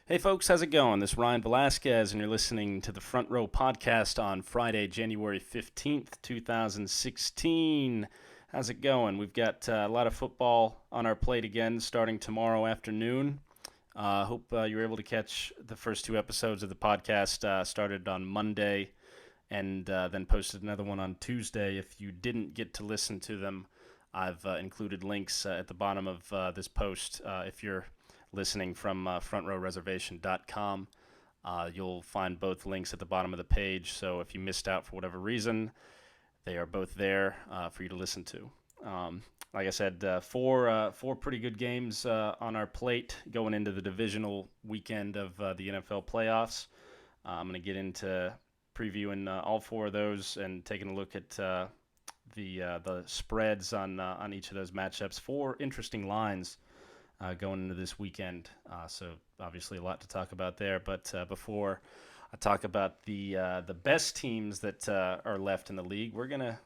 Hey folks, how's it going? This is Ryan Velasquez, and you're listening to the Front Row Podcast on Friday, January 15th, 2016. How's it going? We've got a lot of football on our plate again starting tomorrow afternoon. Hope you're able to catch the first two episodes of the podcast. Started on Monday and then posted another one on Tuesday. If you didn't get to listen to them, I've included links at the bottom of this post if you're listening from frontrowreservation.com. You'll find both links at the bottom of the page, so if you missed out for whatever reason, they are both there for you to listen to. Like I said, four pretty good games on our plate going into the divisional weekend of the NFL playoffs. I'm going to get into previewing all four of those and taking a look at the spreads on each of those matchups. Four interesting lines going into this weekend. So obviously a lot to talk about there. But before I talk about the best teams that are left in the league, we're gonna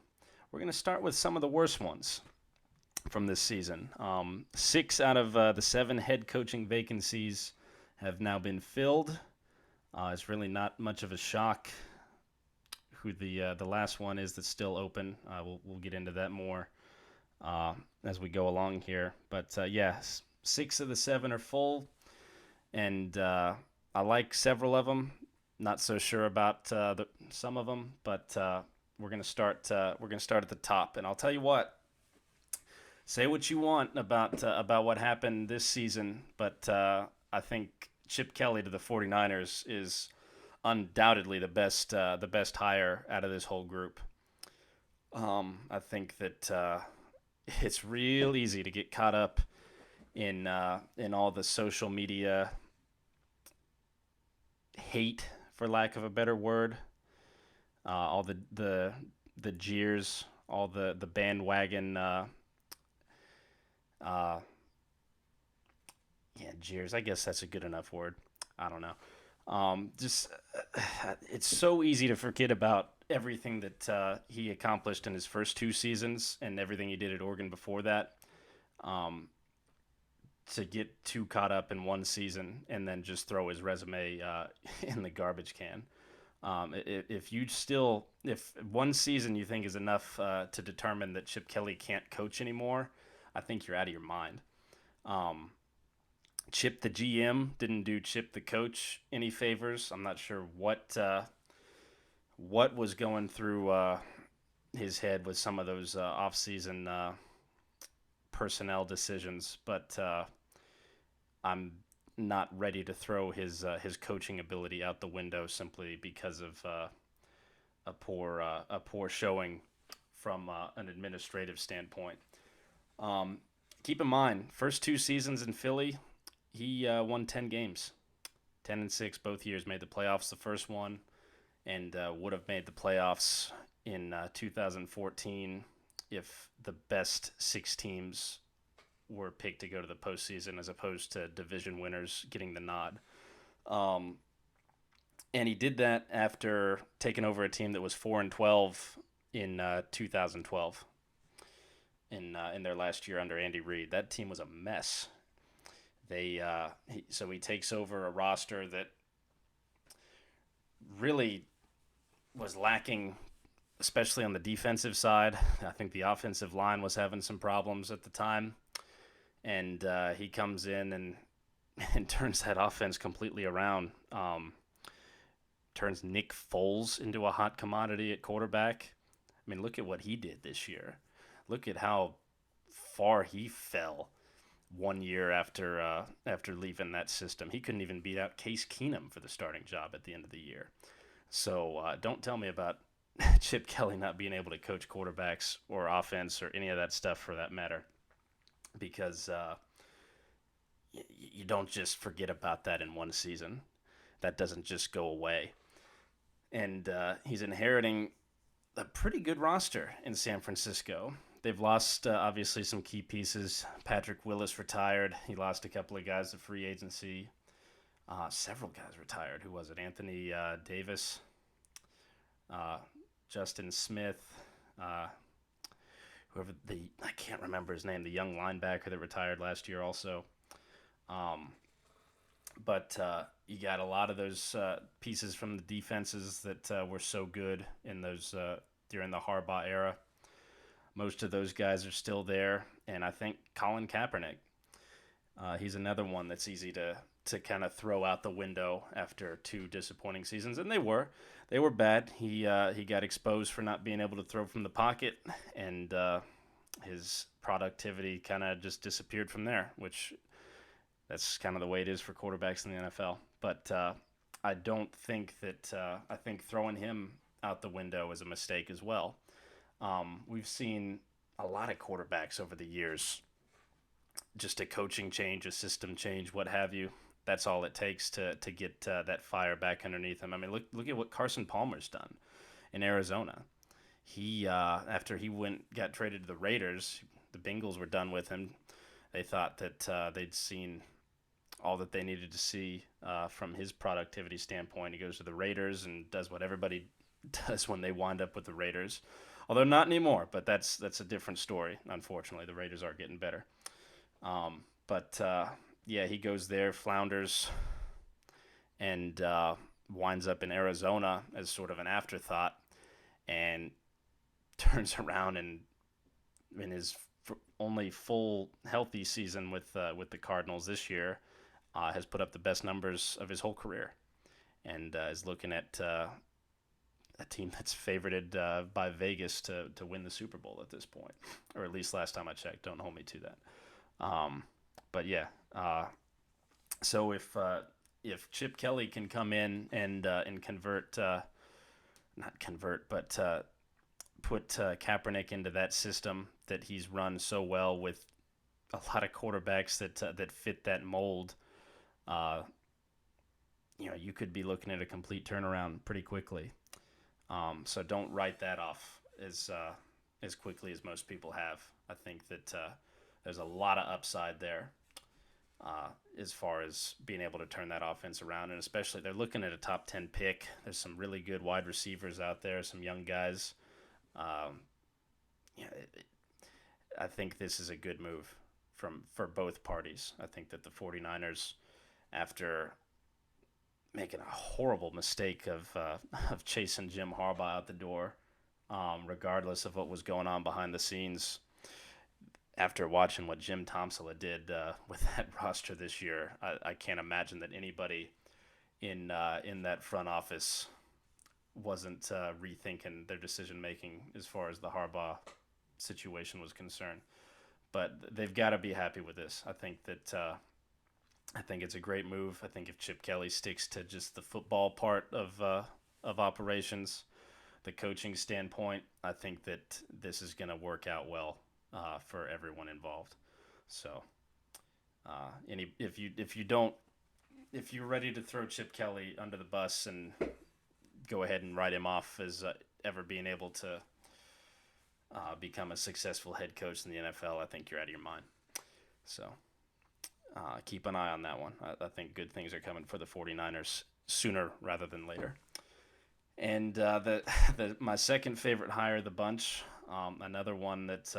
start with some of the worst ones from this season. 6 out of the 7 head coaching vacancies have now been filled. It's really not much of a shock who the last one is that's still open. We'll get into that more as we go along here. But yes. 6 of the 7 are full, and I like several of them. Not so sure about some of them, but we're gonna start. We're gonna start at the top, and I'll tell you what. Say what you want about what happened this season, but I think Chip Kelly to the 49ers is undoubtedly the best hire out of this whole group. I think that it's real easy to get caught up in all the social media hate, for lack of a better word, all the jeers, all the bandwagon, jeers. I guess that's a good enough word. I don't know. Just it's so easy to forget about everything that he accomplished in his first 2 seasons and everything he did at Oregon before that. To get too caught up in one season and then just throw his resume in the garbage can. If one season you think is enough to determine that Chip Kelly can't coach anymore, I think you're out of your mind. Chip the GM didn't do Chip the coach any favors. I'm not sure what was going through his head with some of those off-season personnel decisions, but I'm not ready to throw his coaching ability out the window simply because of a poor showing from an administrative standpoint. Keep in mind, first 2 seasons in Philly, he won 10 games, 10-6 both years. Made the playoffs the first one, and would have made the playoffs in 2014 if the best 6 teams were picked to go to the postseason as opposed to division winners getting the nod. And he did that after taking over a team that was 4-12 in 2012 in their last year under Andy Reid. That team was a mess. So he takes over a roster that really was lacking, especially on the defensive side. I think the offensive line was having some problems at the time. And he comes in and turns that offense completely around. Turns Nick Foles into a hot commodity at quarterback. I mean, look at what he did this year. Look at how far he fell 1 year after leaving that system. He couldn't even beat out Case Keenum for the starting job at the end of the year. So don't tell me about Chip Kelly not being able to coach quarterbacks or offense or any of that stuff for that matter. Because you don't just forget about that in one season. That doesn't just go away. And he's inheriting a pretty good roster in San Francisco. They've lost, obviously, some key pieces. Patrick Willis retired. He lost a couple of guys to free agency. Several guys retired. Who was it? Anthony Davis, Justin Smith, I can't remember his name, the young linebacker that retired last year also. But you got a lot of those pieces from the defenses that were so good in those during the Harbaugh era. Most of those guys are still there, and I think Colin Kaepernick, he's another one that's easy to kind of throw out the window after two disappointing seasons, and they were bad. He got exposed for not being able to throw from the pocket, and his productivity kind of just disappeared from there, which that's kind of the way it is for quarterbacks in the NFL. But I don't think that I think throwing him out the window is a mistake as well. We've seen a lot of quarterbacks over the years, just a coaching change, a system change, what have you. That's all it takes to get that fire back underneath him. I mean, look at what Carson Palmer's done in Arizona. He after he got traded to the Raiders, the Bengals were done with him. They thought that they'd seen all that they needed to see from his productivity standpoint. He goes to the Raiders and does what everybody does when they wind up with the Raiders. Although not anymore, but that's a different story. Unfortunately, the Raiders are getting better. But yeah, he goes there, flounders, and winds up in Arizona as sort of an afterthought, and turns around and in his only full healthy season with the Cardinals this year, has put up the best numbers of his whole career, and is looking at a team that's favorited by Vegas to win the Super Bowl at this point, or at least last time I checked. Don't hold me to that. But yeah, so if Chip Kelly can come in and convert, not convert, but put Kaepernick into that system that he's run so well with a lot of quarterbacks that fit that mold, you could be looking at a complete turnaround pretty quickly. So don't write that off as quickly as most people have. I think that there's a lot of upside there as far as being able to turn that offense around, and especially they're looking at a top 10 pick. There's some really good wide receivers out there, some young guys. Yeah, I think this is a good move for both parties. I think that the 49ers, after making a horrible mistake of chasing Jim Harbaugh out the door, regardless of what was going on behind the scenes. After watching what Jim Tomsula did with that roster this year, I can't imagine that anybody in that front office wasn't rethinking their decision making as far as the Harbaugh situation was concerned. But they've got to be happy with this. I think it's a great move. I think if Chip Kelly sticks to just the football part of operations, the coaching standpoint, I think that this is going to work out well for everyone involved. So, if you're ready to throw Chip Kelly under the bus and go ahead and write him off as ever being able to become a successful head coach in the NFL, I think you're out of your mind. So. Keep an eye on that one. I think good things are coming for the 49ers sooner rather than later. And my second favorite hire of the bunch, another one that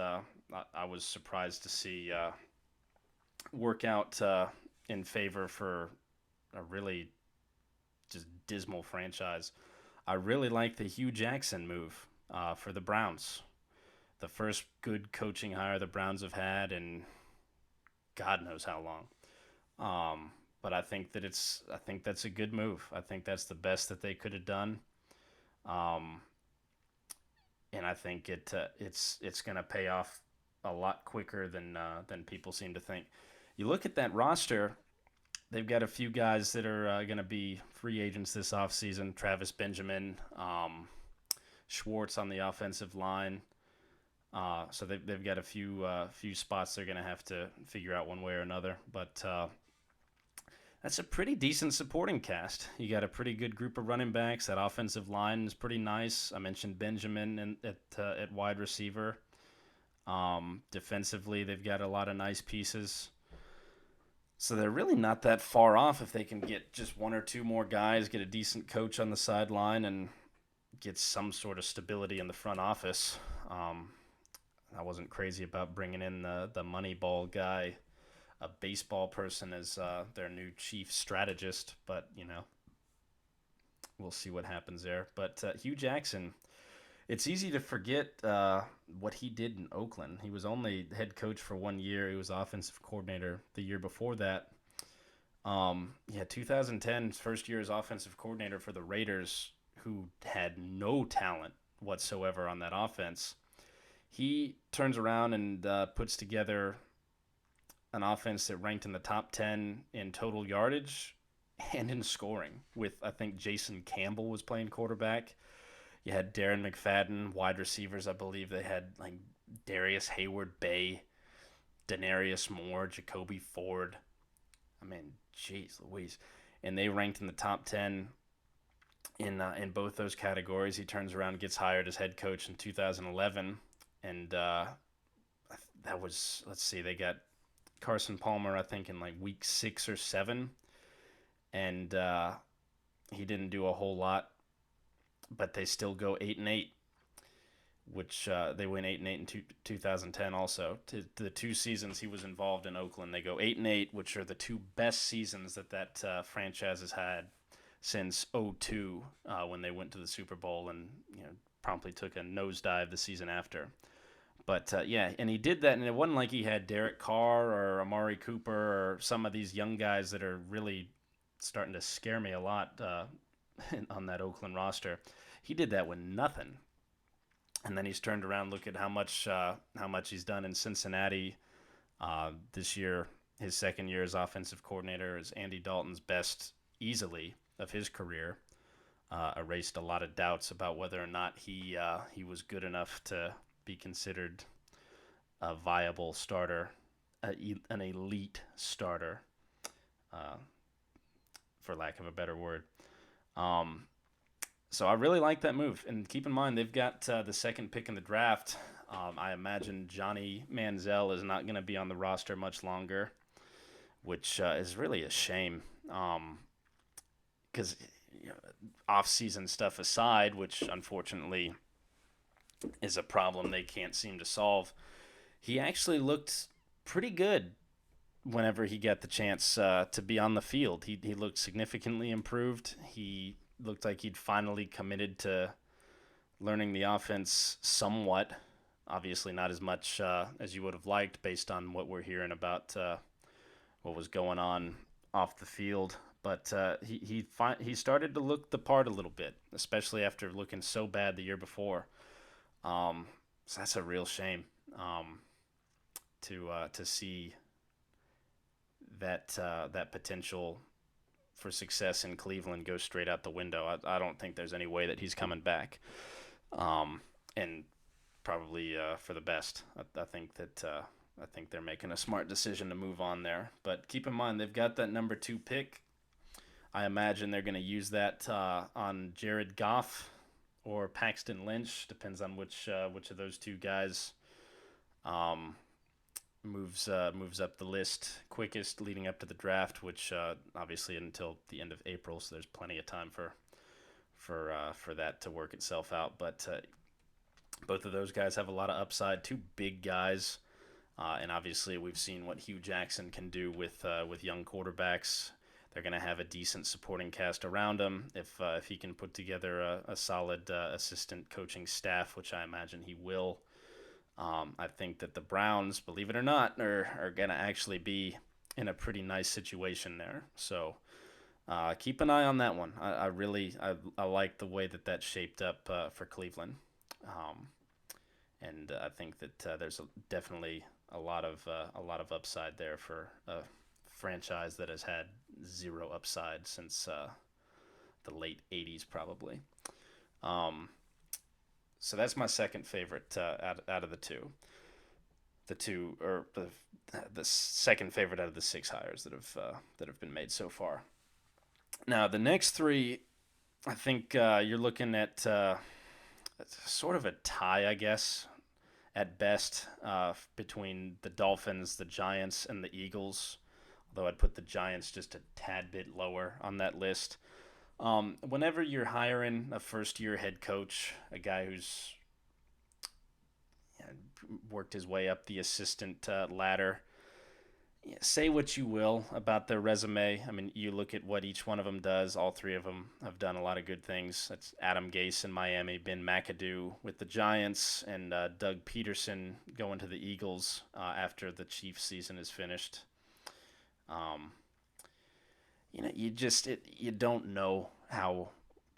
I was surprised to see work out in favor for a really just dismal franchise. I really like the Hugh Jackson move for the Browns. The first good coaching hire the Browns have had in God knows how long. But I think that's a good move. I think that's the best that they could have done. And I think it's going to pay off a lot quicker than people seem to think. You look at that roster, they've got a few guys that are going to be free agents this offseason. Travis Benjamin, Schwartz on the offensive line. So they've got a few spots they're going to have to figure out one way or another. But that's a pretty decent supporting cast. You got a pretty good group of running backs. That offensive line is pretty nice. I mentioned Benjamin at wide receiver. Defensively, they've got a lot of nice pieces. So they're really not that far off if they can get just one or two more guys, get a decent coach on the sideline, and get some sort of stability in the front office. I wasn't crazy about bringing in the Moneyball guy, a baseball person as their new chief strategist, but we'll see what happens there. But Hugh Jackson, it's easy to forget what he did in Oakland. He was only head coach for 1 year. He was offensive coordinator the year before that. 2010, first year as offensive coordinator for the Raiders, who had no talent whatsoever on that offense. He turns around and puts together an offense that ranked in the top 10 in total yardage and in scoring, with, I think, Jason Campbell was playing quarterback. You had Darren McFadden, wide receivers. I believe they had like Darius Hayward Bay, Denarius Moore, Jacoby Ford. I mean, jeez Louise. And they ranked in the top 10 in both those categories. He turns around and gets hired as head coach in 2011. And that was, let's see, they got Carson Palmer, I think, in like week 6 or 7. And he didn't do a whole lot, but they still go 8-8, which they win 8-8 in 2010 also. The 2 seasons he was involved in Oakland, they go 8-8, which are the 2 best seasons that franchise has had since 2002, when they went to the Super Bowl and promptly took a nosedive the season after. But and he did that, and it wasn't like he had Derek Carr or Amari Cooper or some of these young guys that are really starting to scare me a lot on that Oakland roster. He did that with nothing. And then he's turned around. Look at how much he's done in Cincinnati this year. His second year as offensive coordinator is Andy Dalton's best easily of his career. Erased a lot of doubts about whether or not he was good enough to be considered a viable starter, an elite starter, for lack of a better word. So I really like that move. And keep in mind, they've got the second pick in the draft. I imagine Johnny Manziel is not going to be on the roster much longer, which is really a shame. Because off-season stuff aside, which unfortunately is a problem they can't seem to solve, he actually looked pretty good whenever he got the chance to be on the field. He looked significantly improved. He looked like he'd finally committed to learning the offense somewhat. Obviously not as much as you would have liked based on what we're hearing about what was going on off the field. But he started to look the part a little bit, especially after looking so bad the year before. So that's a real shame to see that potential for success in Cleveland go straight out the window. I don't think there's any way that he's coming back, and probably for the best. I think they're making a smart decision to move on there. But keep in mind, they've got that number 2 pick. I imagine they're going to use that on Jared Goff or Paxton Lynch. Depends on which of those 2 guys moves up the list quickest leading up to the draft, which obviously until the end of April, so there's plenty of time for that to work itself out. But both of those guys have a lot of upside. 2 big guys, and obviously we've seen what Hugh Jackson can do with young quarterbacks. They're going to have a decent supporting cast around him if he can put together a solid assistant coaching staff, which I imagine he will. I think that the Browns, believe it or not, are going to actually be in a pretty nice situation there. So keep an eye on that one. I really like the way that shaped up for Cleveland. And I think that there's definitely a lot of upside there for a franchise that has had zero upside since the late 80s probably. So that's my second favorite out of the two. The second favorite out of the 6 hires that have been made so far. Now the next 3, I think you're looking at sort of a tie, I guess, at best, between the Dolphins, the Giants, and the Eagles. Although I'd put the Giants just a tad bit lower on that list. Whenever you're hiring a first-year head coach, a guy who's worked his way up the assistant ladder, Say what you will about their resume. I mean, you look at what each one of them does. All three of them have done a lot of good things. That's Adam Gase in Miami, Ben McAdoo with the Giants, and Doug Peterson going to the Eagles after the Chiefs season is finished. Um, you don't know how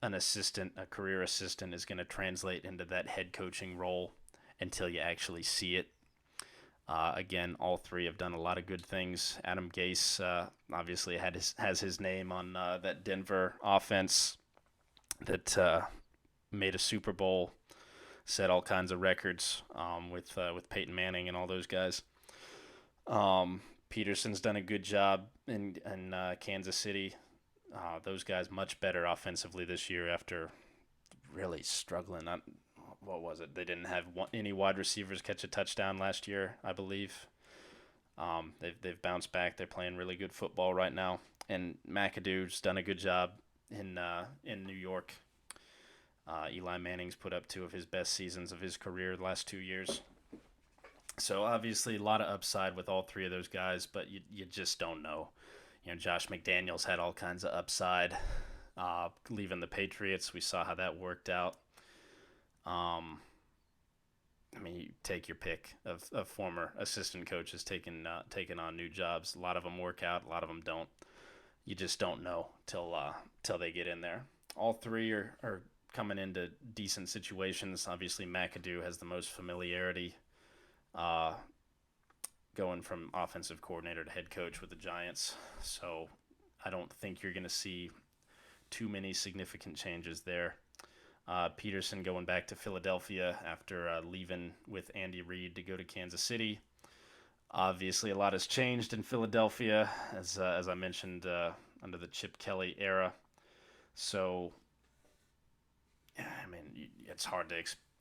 a career assistant, is going to translate into that head coaching role until you actually see it. Again, all three have done a lot of good things. Adam Gase obviously has his name on that Denver offense that made a Super Bowl, set all kinds of records with Peyton Manning and all those guys. Peterson's done a good job in Kansas City. Those guys much better offensively this year after really struggling. What was it? They didn't have any wide receivers catch a touchdown last year, I believe. They've bounced back. They're playing really good football right now. And McAdoo's done a good job in New York. Eli Manning's put up two of his best seasons of his career the last 2 years. So obviously a lot of upside with all three of those guys, but you just don't know. Josh McDaniels had all kinds of upside. Leaving the Patriots, we saw how that worked out. I mean, you take your pick of former assistant coaches taking on new jobs. A lot of them work out, a lot of them don't. You just don't know till they get in there. All three are coming into decent situations. Obviously, McAdoo has the most familiarity, uh, going from offensive coordinator to head coach with the Giants. So I don't think you're going to see too many significant changes there. Peterson going back to Philadelphia after leaving with Andy Reid to go to Kansas City. Obviously, a lot has changed in Philadelphia, as I mentioned, under the Chip Kelly era. So, I mean, it's hard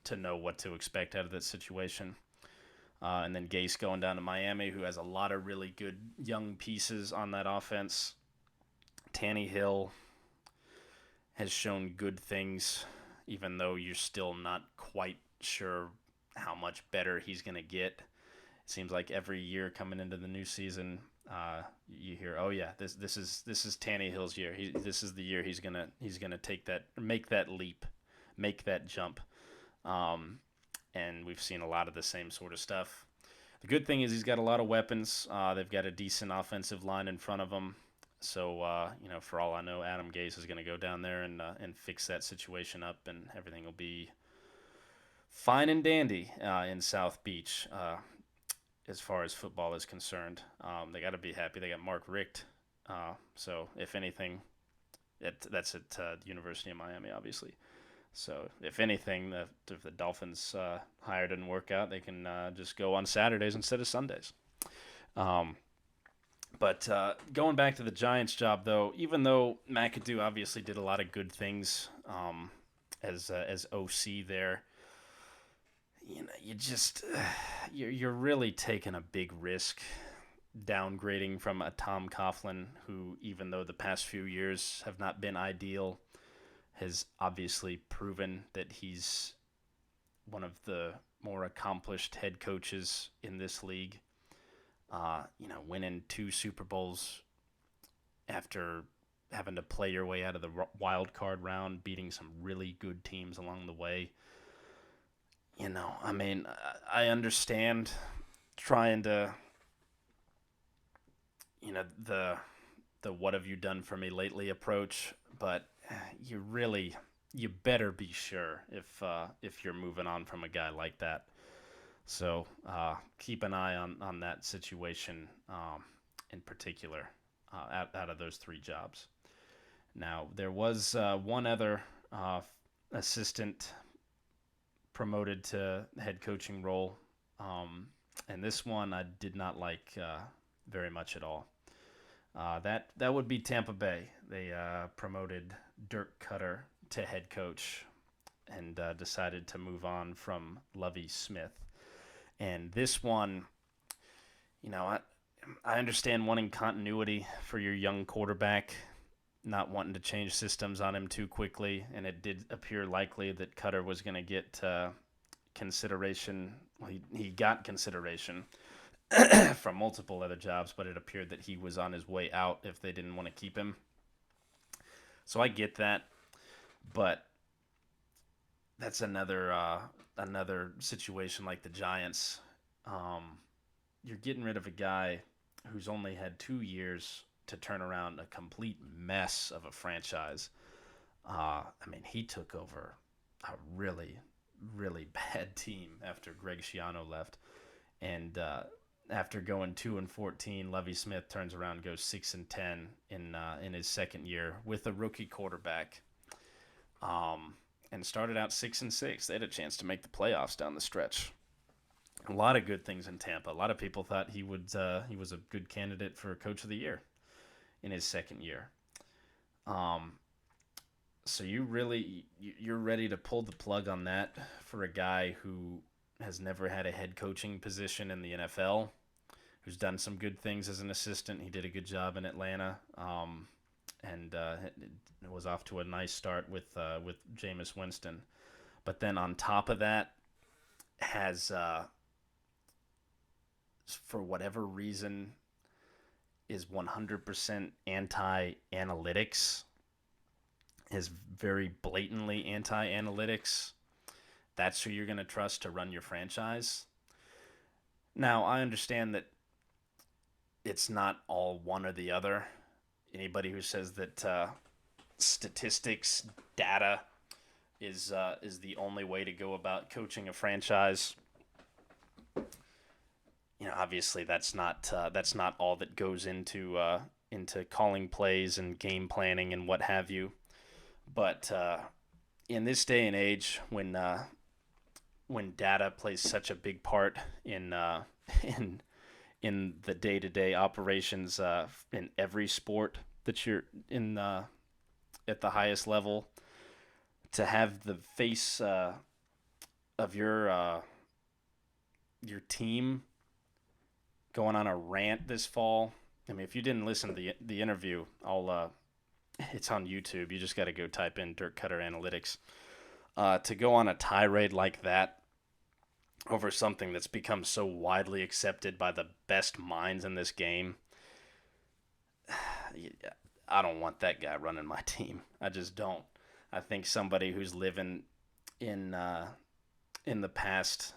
to know what to expect out of that situation. And then Gase going down to Miami, who has a lot of really good young pieces on that offense. Tannehill has shown good things, even though you're still not quite sure how much better he's going to get. It seems like every year coming into the new season, you hear, "Oh yeah, this is Tannehill's year. This is the year he's gonna take that, make that leap, make that jump." And we've seen a lot of the same sort of stuff. The good thing is he's got a lot of weapons. They've got a decent offensive line in front of them. So, for all I know, Adam Gase is going to go down there and fix that situation up, and everything will be fine and dandy in South Beach as far as football is concerned. They got to be happy. They got Mark Richt. So, if anything, that's at the University of Miami, obviously. So, if anything, if the Dolphins hire didn't work out, they can just go on Saturdays instead of Sundays. But going back to the Giants job, though, even though McAdoo obviously did a lot of good things as OC there, you're really taking a big risk downgrading from a Tom Coughlin who, even though the past few years have not been ideal, has obviously proven that he's one of the more accomplished head coaches in this league. Winning 2 Super Bowls after having to play your way out of the wild card round, beating some really good teams along the way. I mean, I understand trying to, the "what have you done for me lately" approach, but you better be sure if you're moving on from a guy like that. So keep an eye on that situation in particular out of those three jobs. Now, there was one other assistant promoted to head coaching role, and this one I did not like very much at all. That would be Tampa Bay. They promoted Dirk Cutter to head coach and decided to move on from Lovie Smith. And this one, I understand wanting continuity for your young quarterback, not wanting to change systems on him too quickly, and it did appear likely that Cutter was going to get consideration. Well, he got consideration from multiple other jobs, but it appeared that he was on his way out if they didn't want to keep him. So I get that, but that's another situation like the Giants. Um, you're getting rid of a guy who's only had 2 years to turn around a complete mess of a franchise. I mean, he took over a really, really bad team after Greg Schiano left, and after going 2-14, Lovie Smith turns around and goes 6-10 in his second year with a rookie quarterback. And started out 6-6. They had a chance to make the playoffs down the stretch. A lot of good things in Tampa. A lot of people thought he was a good candidate for Coach of the Year in his second year. So you're ready to pull the plug on that for a guy who has never had a head coaching position in the NFL, who's done some good things as an assistant. He did a good job in Atlanta, and it was off to a nice start with Jameis Winston. But then on top of that, has for whatever reason is 100% anti-analytics, is very blatantly anti-analytics. That's who you're going to trust to run your franchise. Now, I understand that it's not all one or the other. Anybody who says that statistics, data is the only way to go about coaching a franchise, obviously that's not all that goes into calling plays and game planning and what have you. But in this day and age, when data plays such a big part in in the day-to-day operations in every sport that you're in at the highest level, to have the face of your team going on a rant this fall. I mean, if you didn't listen to the interview, it's on YouTube. You just got to go type in Dirk Cutter Analytics. To go on a tirade like that over something that's become so widely accepted by the best minds in this game, I don't want that guy running my team. I just don't. I think somebody who's living in the past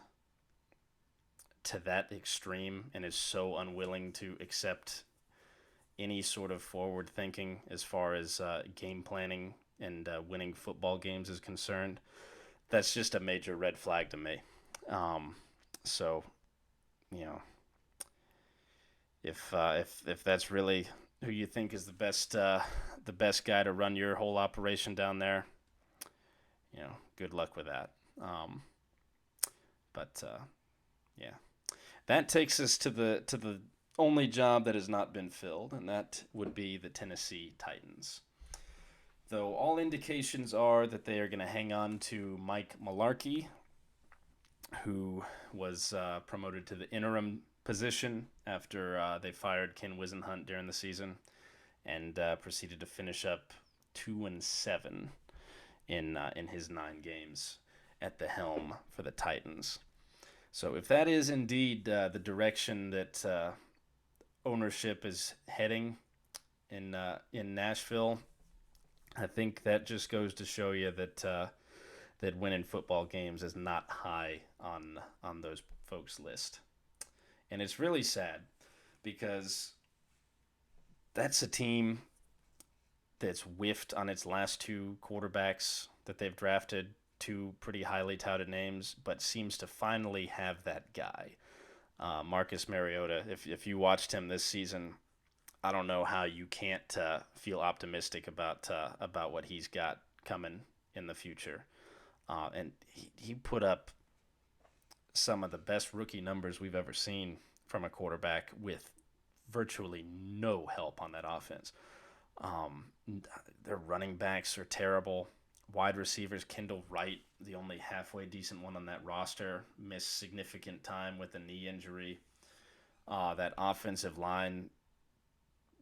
to that extreme and is so unwilling to accept any sort of forward thinking as far as game planning and winning football games is concerned, that's just a major red flag to me. So, if that's really who you think is the best guy to run your whole operation down there, good luck with that. But yeah, that takes us to the only job that has not been filled, and that would be the Tennessee Titans. Though all indications are that they are going to hang on to Mike Mularkey, who was promoted to the interim position after they fired Ken Wisenhunt during the season, and proceeded to finish up 2-7 in his 9 games at the helm for the Titans. So if that is indeed the direction that ownership is heading in Nashville, I think that just goes to show you that winning football games is not high on those folks' list. And it's really sad because that's a team that's whiffed on its last 2 quarterbacks that they've drafted, 2 pretty highly touted names, but seems to finally have that guy. Marcus Mariota, if you watched him this season, I don't know how you can't feel optimistic about what he's got coming in the future. And he put up some of the best rookie numbers we've ever seen from a quarterback with virtually no help on that offense. Their running backs are terrible. Wide receivers, Kendall Wright, the only halfway decent one on that roster, missed significant time with a knee injury. That offensive line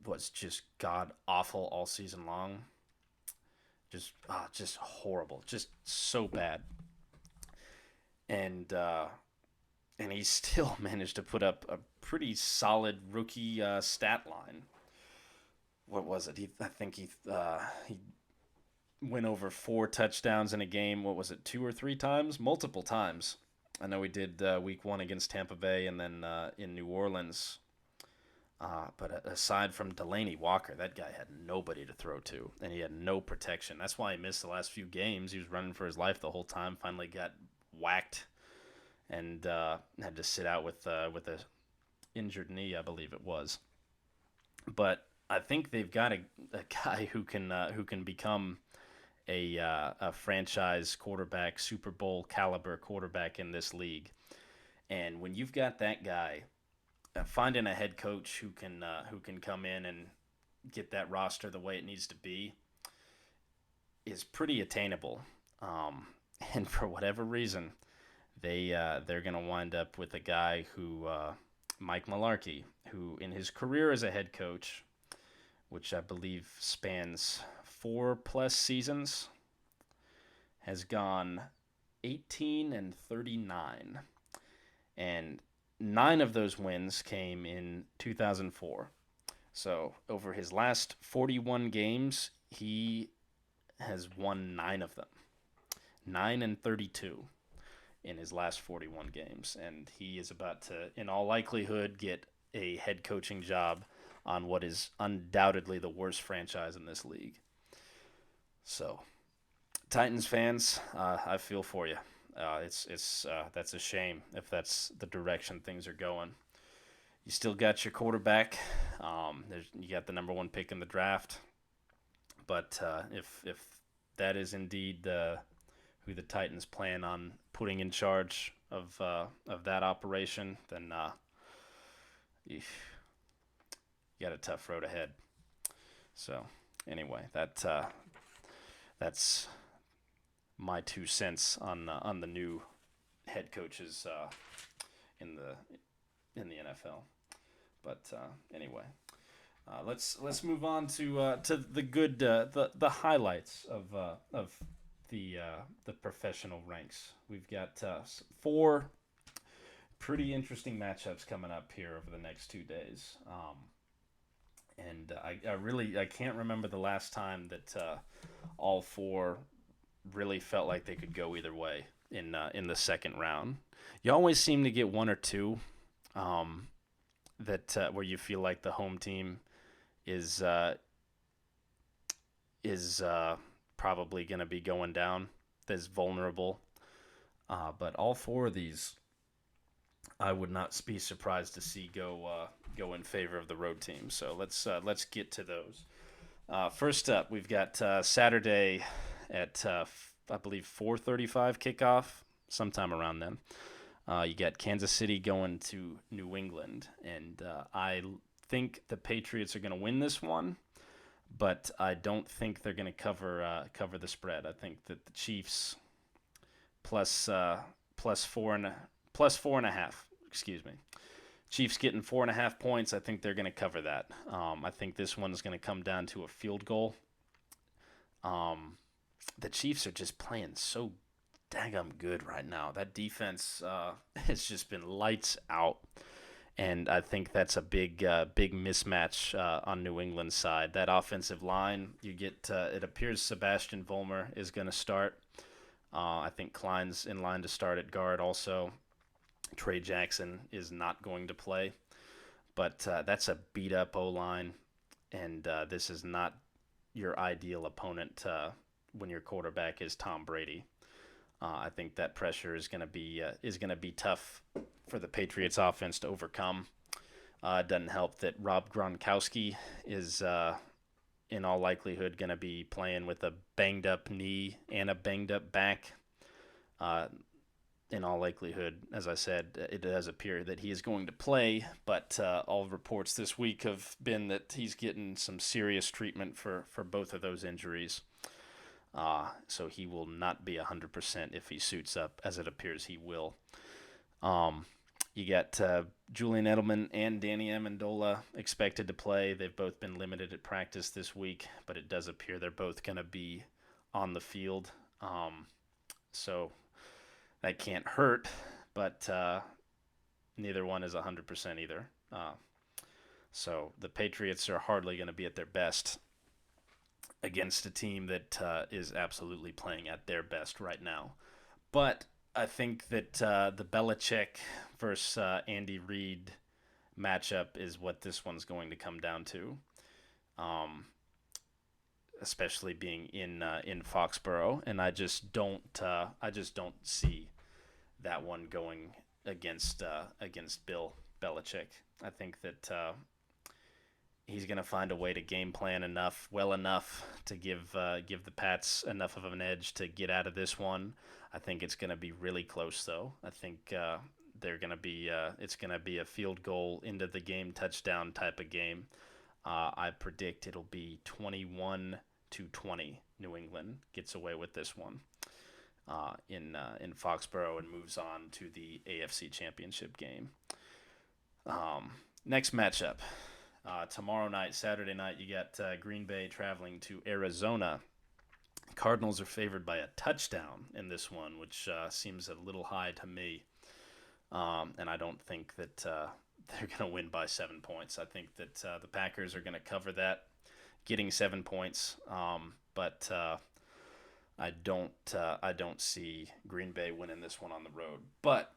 was just god awful all season long. Just horrible, just so bad. And and he still managed to put up a pretty solid rookie stat line. What was it? I think he went over 4 touchdowns in a game. What was it? 2 or 3 times? Multiple times. I know he did week 1 against Tampa Bay, and then in New Orleans. But aside from Delaney Walker, that guy had nobody to throw to, and he had no protection. That's why he missed the last few games. He was running for his life the whole time. Finally got whacked and had to sit out with a injured knee, I believe it was. But I think they've got a guy who can become a franchise quarterback, Super Bowl caliber quarterback in this league. And when you've got that guy, finding a head coach who can come in and get that roster the way it needs to be is pretty attainable. Um, and for whatever reason, they're gonna wind up with a guy who Mike Mularkey, who in his career as a head coach, which I believe spans 4+ seasons, has gone 18-39, and 9 of those wins came in 2004. So over his last 41 games, he has won 9 of them, 9-32 in his last 41 games, and he is about to, in all likelihood, get a head coaching job on what is undoubtedly the worst franchise in this league. So, Titans fans, I feel for you. It's that's a shame if that's the direction things are going. You still got your quarterback. You got the number 1 pick in the draft, but if that is indeed who the Titans plan on putting in charge of that operation, then you got a tough road ahead. So anyway, that's my 2 cents on the new head coaches in the NFL. But anyway, let's move on to the good the highlights of the professional ranks. We've got 4 pretty interesting matchups coming up here over the next 2 days. And I can't remember the last time that all 4 really felt like they could go either way in the second round. You always seem to get 1 or 2 that where you feel like the home team is probably going to be going down, that's vulnerable. But all 4 of these, I would not be surprised to see go in favor of the road team. So let's get to those. First up, we've got Saturday at I believe 4:35 kickoff, sometime around then. You got Kansas City going to New England, and I think the Patriots are going to win this one, but I don't think they're going to cover the spread. I think that the Chiefs plus 4.5. Excuse me. Chiefs getting 4.5 points. I think they're going to cover that. I think this one is going to come down to a field goal. The Chiefs are just playing so daggum good right now. That defense has just been lights out, and I think that's a big mismatch on New England's side. That offensive line, you get it appears Sebastian Vollmer is going to start. I think Klein's in line to start at guard also. Trey Jackson is not going to play, but that's a beat-up O-line, and this is not your ideal opponent when your quarterback is Tom Brady. I think that pressure is going to be tough for the Patriots offense to overcome. It doesn't help that Rob Gronkowski is in all likelihood going to be playing with a banged-up knee and a banged-up back. In all likelihood, as I said, it does appear that he is going to play, but all reports this week have been that he's getting some serious treatment for both of those injuries. So he will not be 100% if he suits up, as it appears he will. You got Julian Edelman and Danny Amendola expected to play. They've both been limited at practice this week, but it does appear they're both going to be on the field. So that can't hurt, but neither one is 100% either. So the Patriots are hardly going to be at their best against a team that is absolutely playing at their best right now. But I think that the Belichick versus Andy Reid matchup is what this one's going to come down to, um, especially being in Foxborough, and I just don't see that one going against Bill Belichick. I think that he's going to find a way to game plan enough to give the Pats enough of an edge to get out of this one. I think it's going to be really close though. I think they're going to be it's going to be a field goal into the game touchdown type of game. I predict it'll be 21-20. New England gets away with this one in Foxborough and moves on to the AFC Championship game. Next matchup. Tomorrow night, Saturday night, you got Green Bay traveling to Arizona. Cardinals are favored by a touchdown in this one, which seems a little high to me. And I don't think that they're going to win by 7 points. I think that the Packers are going to cover that, getting 7 points. But I don't see Green Bay winning this one on the road. But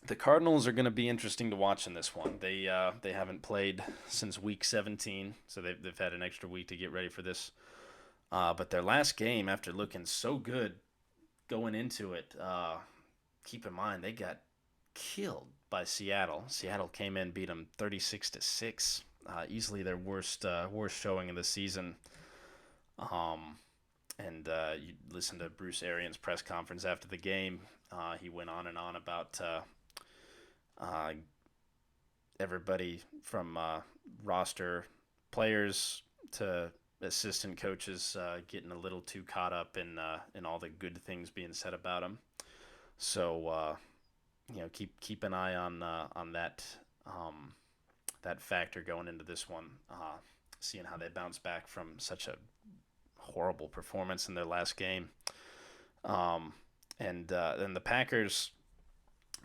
the Cardinals are going to be interesting to watch in this one. They haven't played since week 17, so they've had an extra week to get ready for this. But their last game, after looking so good going into it, keep in mind they got killed by Seattle. Seattle came in, beat them 36-6, easily their worst showing of the season. And you listen to Bruce Arians' press conference after the game. He went on and on about everybody from roster players to assistant coaches getting a little too caught up in all the good things being said about him. So keep an eye on that factor going into this one, seeing how they bounce back from such a horrible performance in their last game. And then the Packers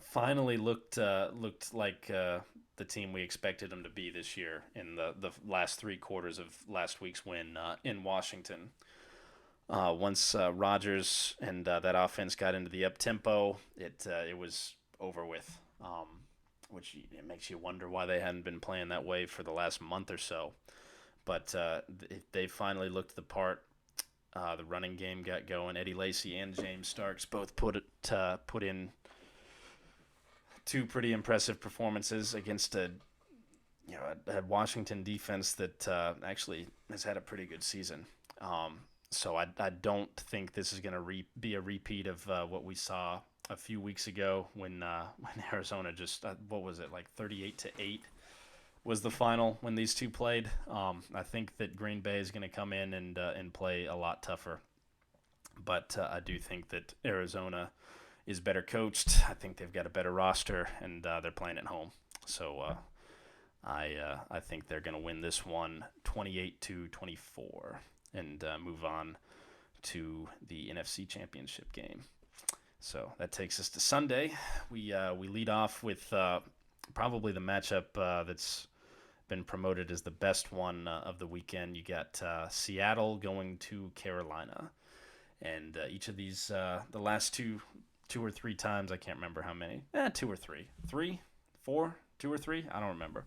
finally looked like the team we expected them to be this year in the last 3 quarters of last week's win in Washington. Once Rodgers and that offense got into the up tempo, it was over with. Which it makes you wonder why they hadn't been playing that way for the last month or so. But they finally looked the part. The running game got going. Eddie Lacy and James Starks both put in 2 pretty impressive performances against a Washington defense that actually has had a pretty good season. So I don't think this is going to be a repeat of what we saw a few weeks ago when Arizona just what was it, like 38-8 was the final when these two played. I think that Green Bay is going to come in and play a lot tougher, but I do think that Arizona is better coached. I think they've got a better roster, and they're playing at home. So I think they're going to win this one 28-24 and move on to the NFC Championship game. So that takes us to Sunday. We lead off with probably the matchup that's been promoted as the best one of the weekend. You got Seattle going to Carolina, and each of these the last two or three times, I can't remember how many. 2 or 3, 3, 4, 2 or 3. I don't remember.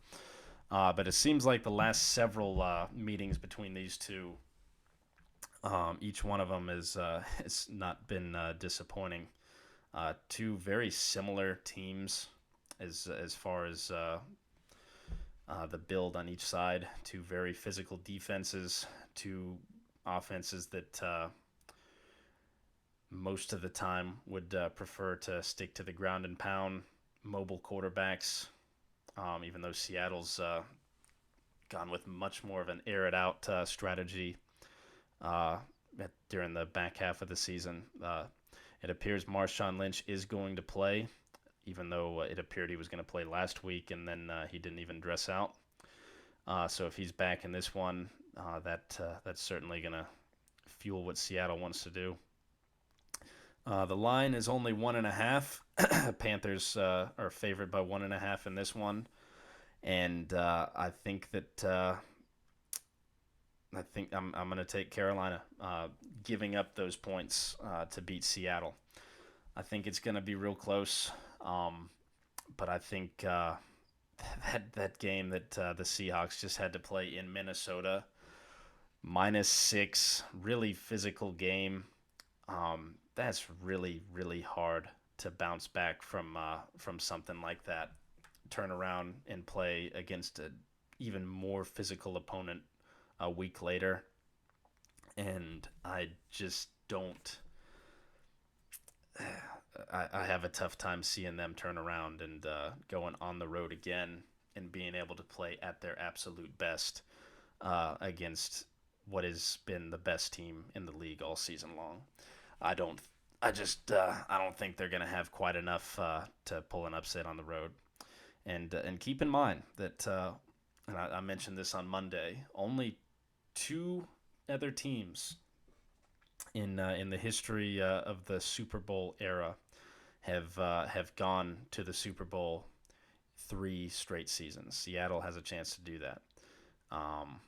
But it seems like the last several meetings between these two, each one of them has not been disappointing. 2 very similar teams as far as the build on each side. 2 very physical defenses, 2 offenses that most of the time would prefer to stick to the ground and pound, mobile quarterbacks, even though Seattle's gone with much more of an air it out strategy during the back half of the season. It appears Marshawn Lynch is going to play, even though it appeared he was going to play last week, and then he didn't even dress out. So if he's back in this one, that's certainly going to fuel what Seattle wants to do. The line is only 1.5. Panthers are favored by 1.5 in this one, and I think I'm going to take Carolina, giving up those points to beat Seattle. I think it's going to be real close, but I think that game that the Seahawks just had to play in Minnesota, -6, really physical game. That's really really hard to bounce back from something like that. Turn around and play against an even more physical opponent a week later, and I just don't. I have a tough time seeing them turn around and going on the road again and being able to play at their absolute best against what has been the best team in the league all season long. I don't. I don't think they're going to have quite enough to pull an upset on the road. And keep in mind that, and I mentioned this on Monday, only two other teams in the history of the Super Bowl era have gone to the Super Bowl 3 straight seasons. Seattle has a chance to do that. Um,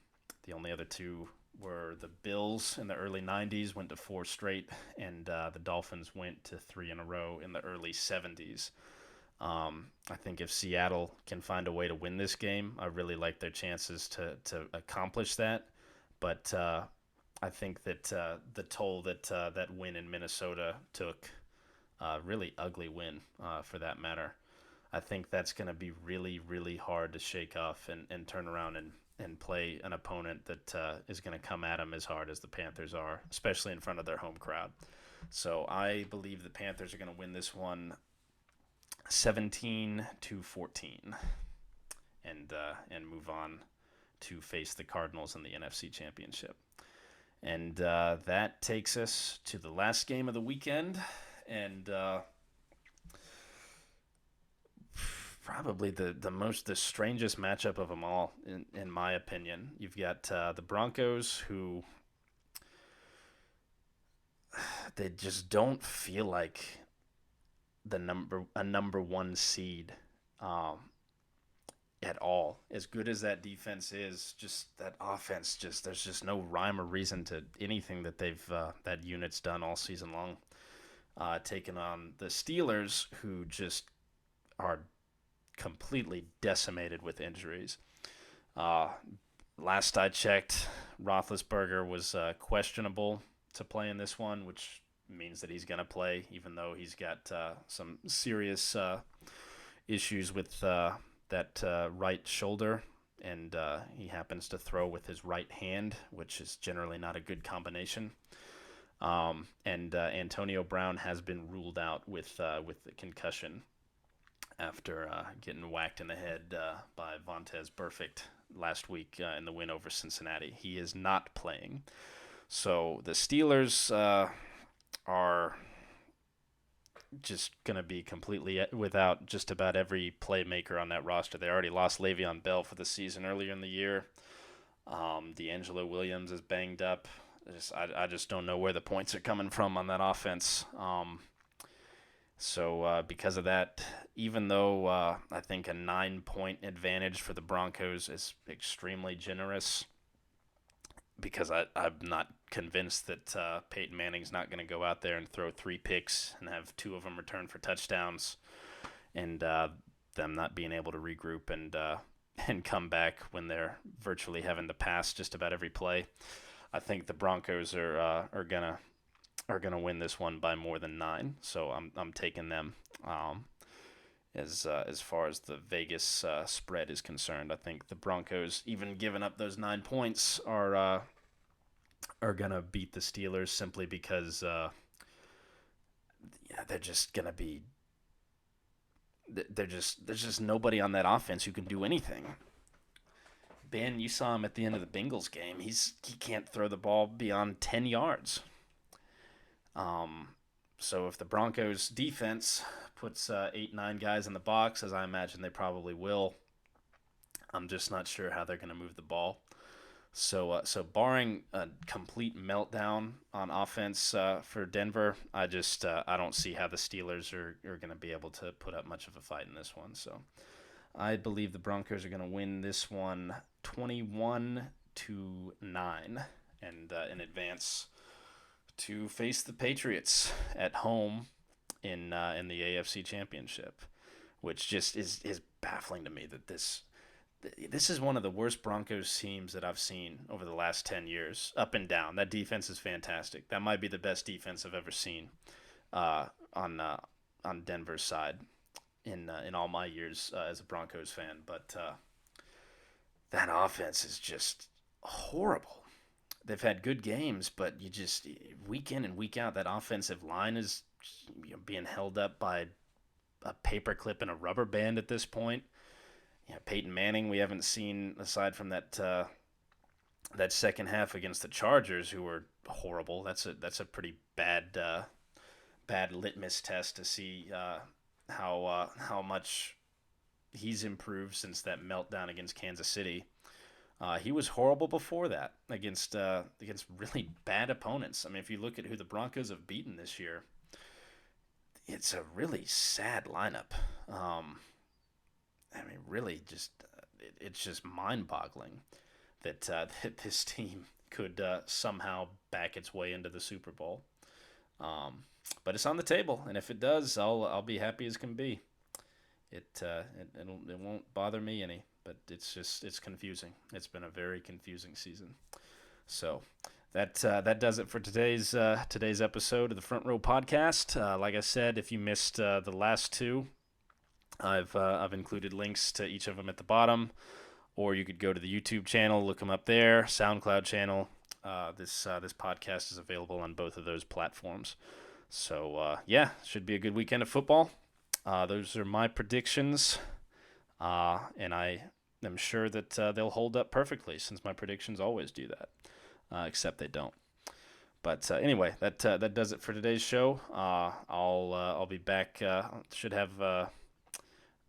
the only other two were the Bills in the early 90s, went to 4 straight, and the Dolphins went to 3 in a row in the early 70s. I think if Seattle can find a way to win this game, I really like their chances to accomplish that. But I think that the toll that win in Minnesota took, really ugly win for that matter, I think that's going to be really, really hard to shake off and turn around and play an opponent that is going to come at them as hard as the Panthers are, especially in front of their home crowd. So I believe the Panthers are going to win this one 17-14 and move on to face the Cardinals in the NFC Championship. And that takes us to the last game of the weekend, and probably the strangest matchup of them all, in my opinion. You've got the Broncos, who they just don't feel like a number one seed um, at all. As good as that defense is, just that offense, just there's just no rhyme or reason to anything that that unit's done all season long. Taking on the Steelers, who just are completely decimated with injuries. Uh, Last I checked, Roethlisberger was questionable to play in this one, which means that he's going to play, even though he's got some serious issues with that right shoulder, and he happens to throw with his right hand, which is generally not a good combination. And Antonio Brown has been ruled out with the concussion after getting whacked in the head by Vontez Burfict last week in the win over Cincinnati. He is not playing. So the Steelers are just going to be completely without just about every playmaker on that roster. They already lost Le'Veon Bell for the season earlier in the year. D'Angelo Williams is banged up. I just don't know where the points are coming from on that offense. So because of that, even though I think a 9-point advantage for the Broncos is extremely generous, because I'm not convinced that Peyton Manning's not going to go out there and throw 3 picks and have 2 of them return for touchdowns, and them not being able to regroup and come back when they're virtually having to pass just about every play. I think the Broncos are gonna win this one by more than 9, so I'm taking them. As far as the Vegas spread is concerned, I think the Broncos, even giving up those 9 points, are gonna beat the Steelers simply because they're just gonna be. There's just nobody on that offense who can do anything. Ben, you saw him at the end of the Bengals game. He can't throw the ball beyond 10 yards. So if the Broncos defense puts 8, 9 guys in the box, as I imagine they probably will, I'm just not sure how they're going to move the ball. So barring a complete meltdown on offense for Denver, I don't see how the Steelers are going to be able to put up much of a fight in this one. So I believe the Broncos are going to win this one 21-9 and advance to face the Patriots at home in the AFC Championship, which just is baffling to me that this is one of the worst Broncos teams that I've seen over the last 10 years, up and down. That defense is fantastic. That might be the best defense I've ever seen uh, on Denver's side in all my years as a Broncos fan. But that offense is just horrible. They've had good games, but you just week in and week out, that offensive line is being held up by a paperclip and a rubber band at this point. Yeah, Peyton Manning, we haven't seen aside from that second half against the Chargers, who were horrible. That's a pretty bad litmus test to see how much he's improved since that meltdown against Kansas City. He was horrible before that against really bad opponents. I mean, if you look at who the Broncos have beaten this year, it's a really sad lineup. I mean, really, it's just mind-boggling that this team could somehow back its way into the Super Bowl. But it's on the table, and if it does, I'll be happy as can be. It won't bother me any, but it's confusing. It's been a very confusing season. So that does it for today's episode of the Front Row Podcast. Like I said, if you missed the last two, I've included links to each of them at the bottom, or you could go to the YouTube channel, look them up there, SoundCloud channel. This podcast is available on both of those platforms. So should be a good weekend of football. Those are my predictions, and I am sure that they'll hold up perfectly, since my predictions always do that, except they don't. But anyway, that does it for today's show. I'll be back. Should have a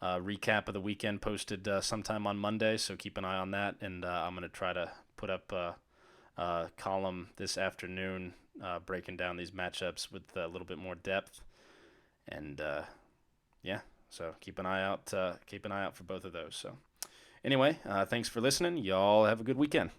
recap of the weekend posted sometime on Monday, so keep an eye on that. And I'm going to try to put up a column this afternoon breaking down these matchups with a little bit more depth. And so keep an eye out for both of those. So anyway, thanks for listening. Y'all have a good weekend.